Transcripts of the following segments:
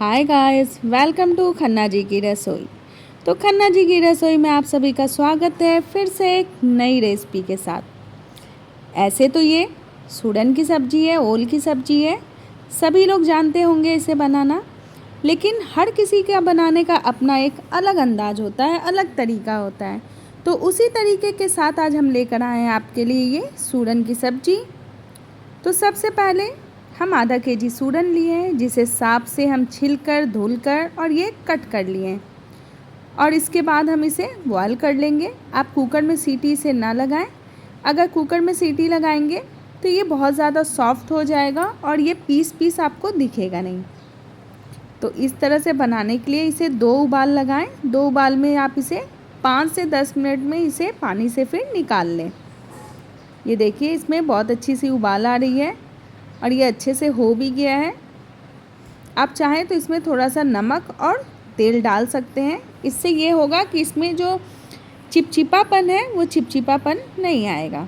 Hi guys, welcome to Khanna ji की रसोई। तो खन्ना जी की रसोई में आप सभी का स्वागत है फिर से एक नई रेसिपी के साथ। ऐसे तो ये सूरन की सब्ज़ी है, ओल की सब्ज़ी है, सभी लोग जानते होंगे इसे बनाना, लेकिन हर किसी का बनाने का अपना एक अलग अंदाज होता है, अलग तरीका होता है। तो उसी तरीके के साथ आज हम लेकर आए हैं आपके लिए ये सूरन की सब्ज़ी। तो सबसे पहले हम आधा केजी सूरन लिए हैं, जिसे साफ से हम छिलकर धुलकर और ये कट कर लिए हैं। और इसके बाद हम इसे बॉयल कर लेंगे। आप कुकर में सीटी इसे ना लगाएं। अगर कुकर में सीटी लगाएंगे तो ये बहुत ज़्यादा सॉफ्ट हो जाएगा और ये पीस पीस आपको दिखेगा नहीं। तो इस तरह से बनाने के लिए इसे 2 उबाल लगाएं। 2 उबाल में आप इसे 5 से 10 मिनट में इसे पानी से फिर निकाल लें। ये देखिए, इसमें बहुत अच्छी सी उबाल आ रही है और ये अच्छे से हो भी गया है। आप चाहें तो इसमें थोड़ा सा नमक और तेल डाल सकते हैं। इससे ये होगा कि इसमें जो चिपचिपापन है वो चिपचिपापन नहीं आएगा।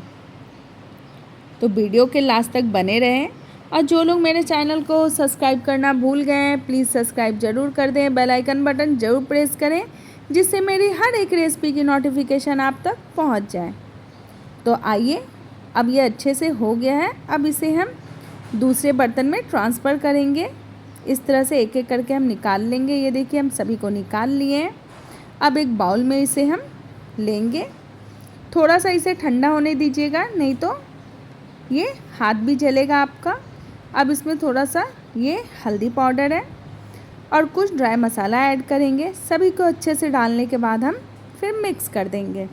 तो वीडियो के लास्ट तक बने रहें। और जो लोग मेरे चैनल को सब्सक्राइब करना भूल गए हैं, प्लीज़ सब्सक्राइब ज़रूर कर दें, बेल आइकन बटन ज़रूर प्रेस करें, जिससे मेरी हर एक रेसिपी की नोटिफिकेशन आप तक पहुंच जाए। तो आइए, अब ये अच्छे से हो गया है। अब इसे हम दूसरे बर्तन में ट्रांसफ़र करेंगे। इस तरह से एक एक करके हम निकाल लेंगे। ये देखिए, हम सभी को निकाल लिए हैं। अब एक बाउल में इसे हम लेंगे। थोड़ा सा इसे ठंडा होने दीजिएगा, नहीं तो ये हाथ भी जलेगा आपका। अब इसमें थोड़ा सा ये हल्दी पाउडर है और कुछ ड्राई मसाला ऐड करेंगे। सभी को अच्छे से डालने के बाद हम फिर मिक्स कर देंगे।